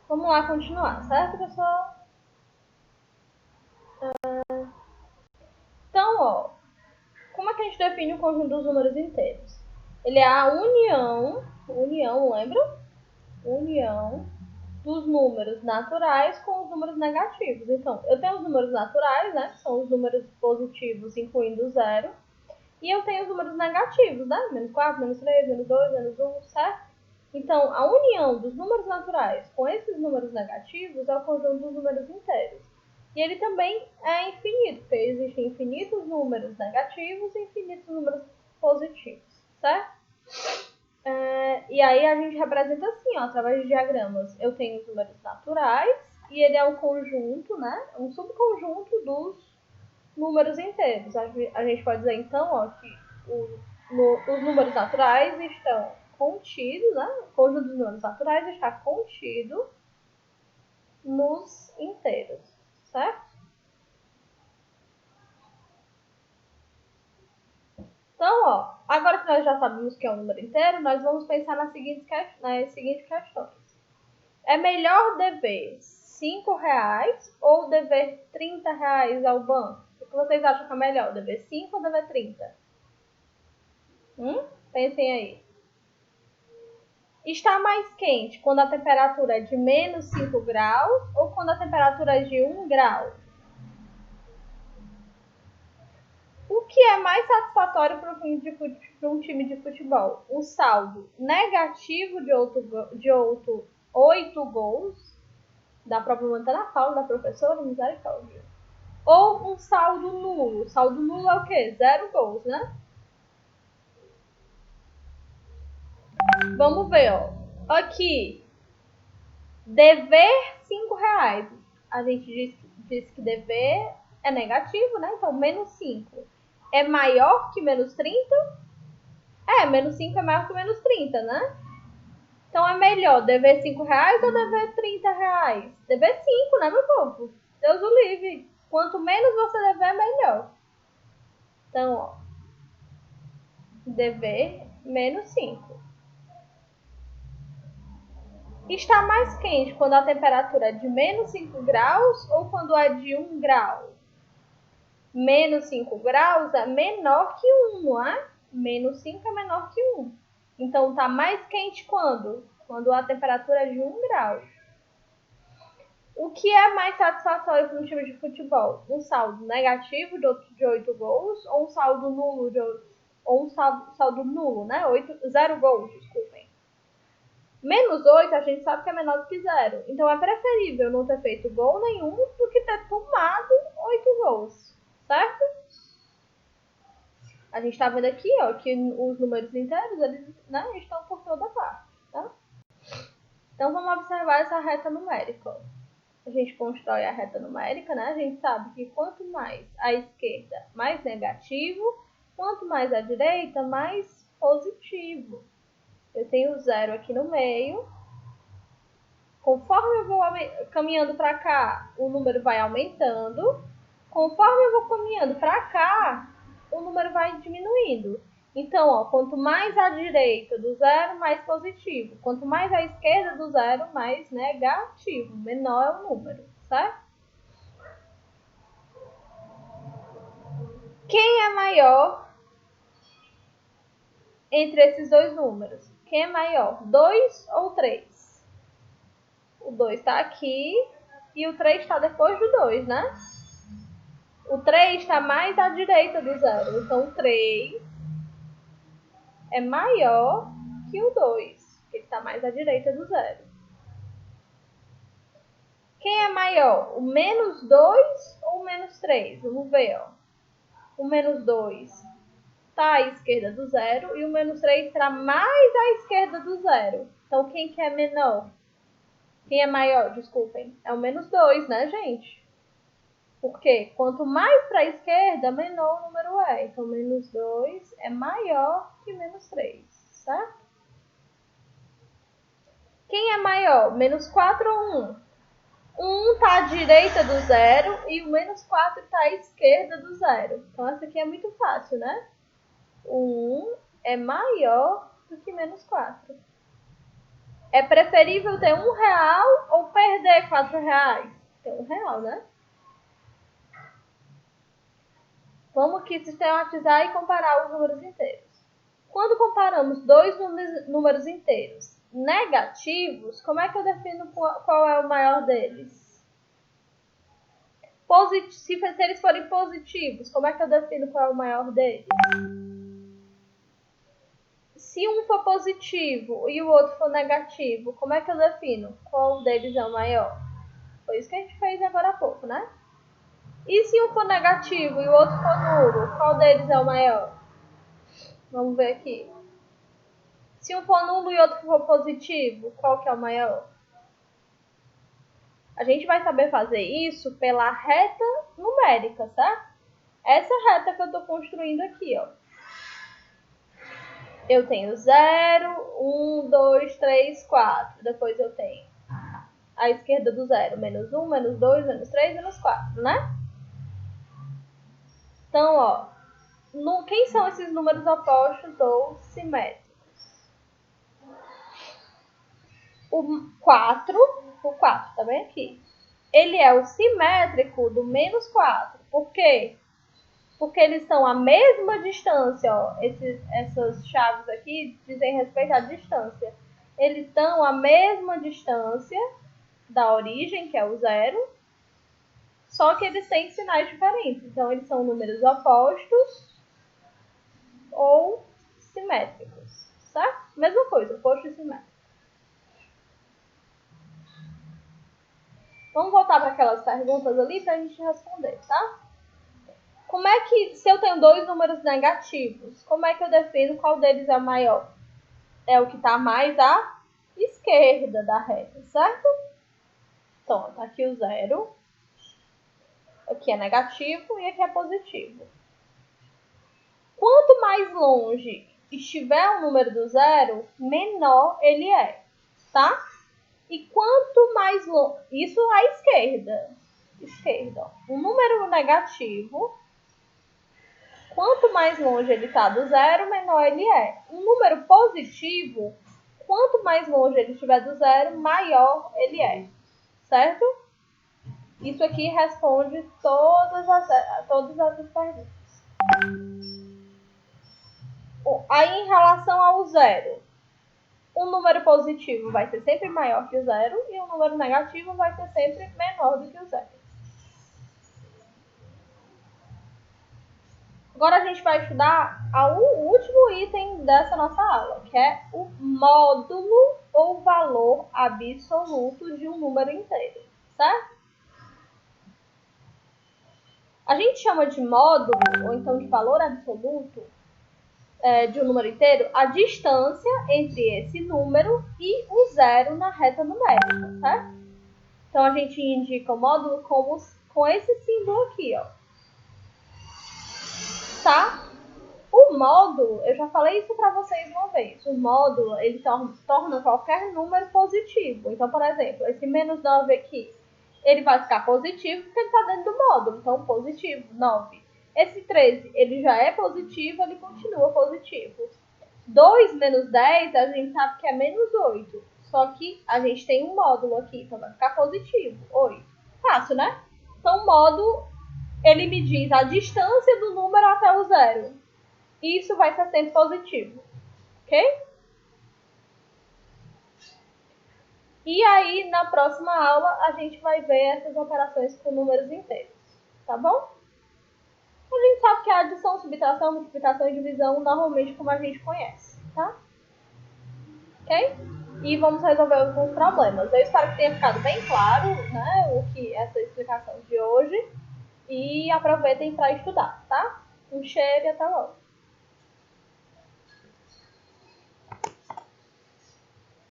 Vamos lá continuar, certo, pessoal? Então, ó, como é que a gente define o conjunto dos números inteiros? Ele é a união, lembra? União dos números naturais com os números negativos. Então, eu tenho os números naturais, né? Que são os números positivos, incluindo o zero. E eu tenho os números negativos, né? Menos 4, menos 3, menos 2, menos 1, certo? Então, a união dos números naturais com esses números negativos é o conjunto dos números inteiros. E ele também é infinito, porque existem infinitos números negativos e infinitos números positivos, certo? E aí a gente representa assim, ó, através de diagramas. Eu tenho os números naturais e ele é um conjunto, né? Um subconjunto dos números inteiros. A gente pode dizer então, ó, que os números naturais estão contidos, né? O conjunto dos números naturais está contido nos inteiros, certo? Então, ó, agora que nós já sabemos que é um número inteiro, nós vamos pensar nas seguintes questões. É melhor dever R$ 5 ou dever R$ 30 ao banco? O que vocês acham que é melhor? Dever 5 ou dever 30? Pensem aí. Está mais quente quando a temperatura é de menos 5 graus ou quando a temperatura é de 1 grau? O que é mais satisfatório para um time de futebol? O saldo negativo de 8 gols, dá problema até na fala da professora, misericórdia. Ou um saldo nulo. Saldo nulo é o quê? 0 gols, né? Vamos ver, ó. Aqui, dever R$ 5. A gente disse que dever é negativo, né? Então, menos 5 é maior que menos 30? Menos 5 é maior que menos 30, né? Então, é melhor dever R$ 5 ou dever R$ 30? Dever 5, né, meu povo? Deus o livre. Quanto menos você dever, melhor. Então, ó, dever menos 5. Está mais quente quando a temperatura é de menos 5 graus ou quando é de 1 grau? Menos 5 graus é menor que 1, não é? Menos 5 é menor que 1. Então, está mais quente quando? Quando a temperatura é de 1 grau. O que é mais satisfatório para um time de futebol? Um saldo negativo de 8 gols ou um saldo nulo ou um saldo nulo, né? 0 gols, desculpem. Menos 8 a gente sabe que é menor do que 0. Então é preferível não ter feito gol nenhum do que ter tomado 8 gols, certo? A gente está vendo aqui, ó, que os números inteiros, eles, né, estão por toda parte, tá? Então vamos observar essa reta numérica. A gente constrói a reta numérica, né? A gente sabe que quanto mais à esquerda, mais negativo, quanto mais à direita, mais positivo. Eu tenho 0 aqui no meio. Conforme eu vou caminhando para cá, o número vai aumentando. Conforme eu vou caminhando para cá, o número vai diminuindo. Então, ó, quanto mais à direita do zero, mais positivo. Quanto mais à esquerda do zero, mais negativo. Menor é o número, certo? Quem é maior entre esses dois números? Quem é maior, 2 ou 3? O 2 está aqui e o 3 está depois do 2, né? O 3 está mais à direita do zero. Então, o 3 é maior que o 2, que está mais à direita do zero. Quem é maior, o menos 2 ou o menos 3? Vamos ver, ó. O menos 2 está à esquerda do zero e o menos 3 está mais à esquerda do zero. Então, quem que é menor? Quem é maior, desculpem, é o menos 2, né, gente? Porque quanto mais para a esquerda, menor o número é. Então, menos 2 é maior que menos 3, certo? Quem é maior, menos 4 ou 1? 1 está à direita do zero e o menos 4 está à esquerda do zero. Então, essa aqui é muito fácil, né? O 1 é maior do que menos 4. É preferível ter R$1 ou perder R$4? Ter R$1, né? Vamos aqui sistematizar e comparar os números inteiros. Quando comparamos dois números inteiros negativos, como é que eu defino qual é o maior deles? Se eles forem positivos, como é que eu defino qual é o maior deles? Se um for positivo e o outro for negativo, como é que eu defino qual deles é o maior? Foi isso que a gente fez agora há pouco, né? E se um for negativo e o outro for nulo, qual deles é o maior? Vamos ver aqui. Se um for nulo e outro for positivo, qual que é o maior? A gente vai saber fazer isso pela reta numérica, certo? Essa reta que eu estou construindo aqui, ó. Eu tenho 0, 1, 2, 3, 4. Depois eu tenho a esquerda do 0, menos 1, menos 2, menos 3, menos 4, né? Então, ó, quem são esses números opostos ou simétricos? O 4, tá bem aqui. Ele é o simétrico do menos 4. Por quê? Porque eles estão à mesma distância, ó. Essas chaves aqui dizem respeito à distância. Eles estão à mesma distância da origem, que é o 0, só que eles têm sinais diferentes. Então, eles são números opostos ou simétricos, certo? Mesma coisa, oposto e simétrico. Vamos voltar para aquelas perguntas ali para a gente responder, tá? Como é que, se eu tenho dois números negativos, como é que eu defino qual deles é o maior? É o que está mais à esquerda da reta, certo? Então, tá aqui o 0. Aqui é negativo e aqui é positivo. Quanto mais longe estiver o número do 0, menor ele é, tá? E quanto mais longe... Isso à esquerda. Esquerda. O número negativo, quanto mais longe ele está do 0, menor ele é. Um número positivo, quanto mais longe ele estiver do 0, maior ele é. Certo? Isso aqui responde todas essas perguntas. Aí, em relação ao 0, um número positivo vai ser sempre maior que o 0 e um número negativo vai ser sempre menor do que o 0. Agora a gente vai estudar o último item dessa nossa aula, que é o módulo ou valor absoluto de um número inteiro, certo? A gente chama de módulo, ou então de valor absoluto, de um número inteiro, a distância entre esse número e o 0 na reta numérica, certo? Então, a gente indica o módulo com esse símbolo aqui, ó. Tá? O módulo, eu já falei isso para vocês uma vez. O módulo, ele torna qualquer número positivo. Então, por exemplo, esse menos 9 aqui, ele vai ficar positivo porque ele está dentro do módulo. Então, positivo, 9. Esse 13, ele já é positivo, ele continua positivo. 2 menos 10, a gente sabe que é menos 8. Só que a gente tem um módulo aqui, então vai ficar positivo, 8. Fácil, né? Então, o módulo, ele me diz a distância do número até o 0. E isso vai ser sempre positivo, ok? E aí, na próxima aula, a gente vai ver essas operações com números inteiros, tá bom? A gente sabe que a adição, subtração, multiplicação e divisão normalmente como a gente conhece, tá? Ok? E vamos resolver alguns problemas. Eu espero que tenha ficado bem claro, né, essa explicação de hoje. E aproveitem para estudar, tá? Um cheiro e até logo!